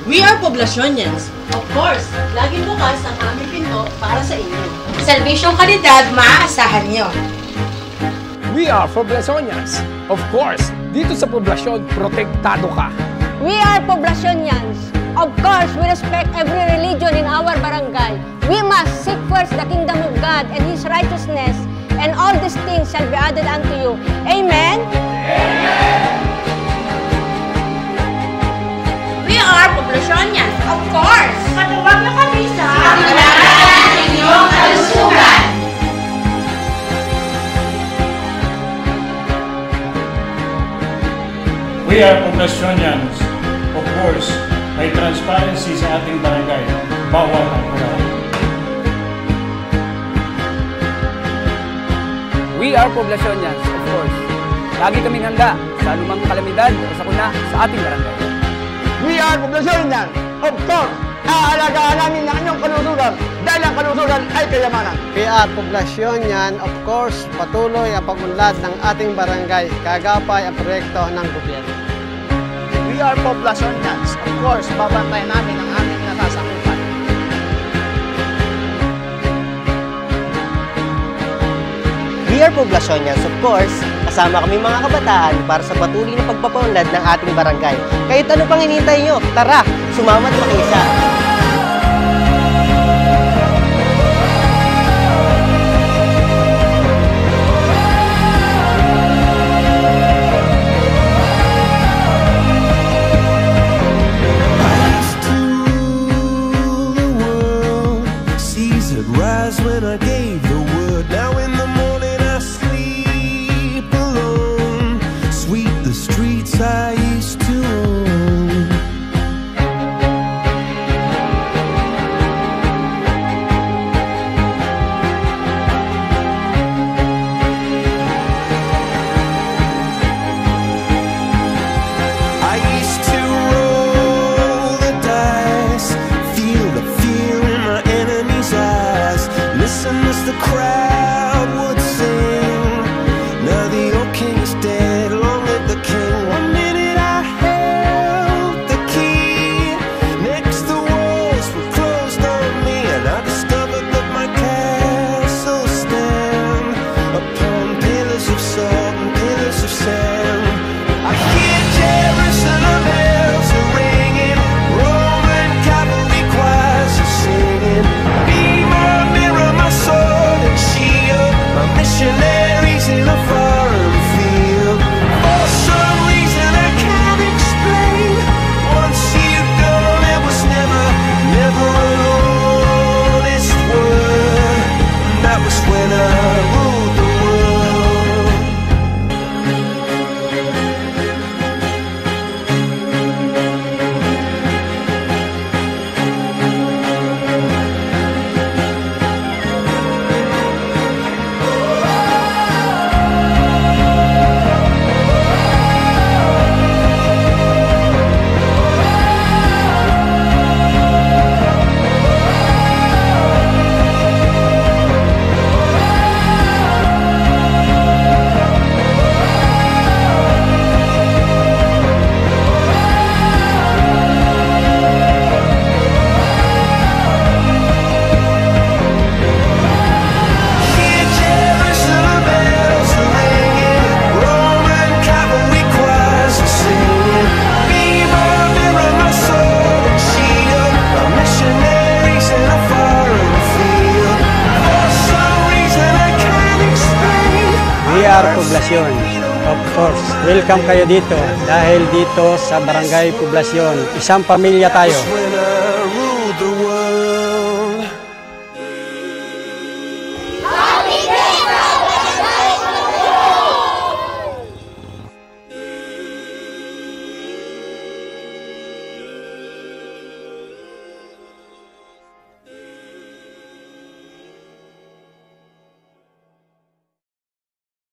We are Poblacionians. Of course, laging bukas ang aming pinto para sa inyo. Serbisyong kalidad maaasahan nyo. We are Poblacionians. Of course, dito sa poblasyon, protektado ka. We are Poblacionians. Of course, we respect every religion in our barangay. We must seek first the kingdom of God and His righteousness, and all these things shall be added unto you. Amen? Amen! We are Poblacionians, of course! Matuwag na kami sa pangalagaan ng inyong kalusugan! We are Poblacionians. Of course, may transparency sa ating barangay. Bawal ang kurang. We are Poblacionians, of course. Lagi kaming handa sa anumang kalamidad o sakuna sa ating barangay. We are Poblacionians. Of course, aalagaan namin ang inyong kalusugan dahil ang kalusugan ay kayamanan. We are Poblacionians. Of course, patuloy ang pag-unlad ng ating barangay, kagapay ang proyekto ng gobyerno. We are Poblacionians. Of course, babantayan namin ang aming nasasakupan. We are Poblacionians, of course. Kasama kami mga kabataan para sa patuloy na pagpapaunlad ng ating barangay. Kahit ano pang hinihintay nyo, tara, sumama't makiisa. When I gave the word, now in the morning I sleep alone. Sweep the streets I used to own. I used to roll the dice, feel the fear in my enemy's eyes. Listen as the crowd would sing. Now the old king is dead, long live the king. One minute I held the key, next the walls were closed on me, and I discovered that my castle stand upon pillars of salt and pillars of sand. I hear Jerusalem bells are ringing, Roman cavalry choirs are singing. Be my mirror, my sword and shield, my missionaries in a foreign field. For some reason I can't explain, once you've gone it was never, never an honest word. And that was when I ruled the world. Hear Jerusalem bells are ringing, Roman cavalry choirs are singing. Be my mirror, my sword and shield, my missionaries in a foreign field. For some reason I can't explain. We are Poblacion. Of course, welcome kayo dito dahil dito sa Barangay Poblacion, isang pamilya tayo. When I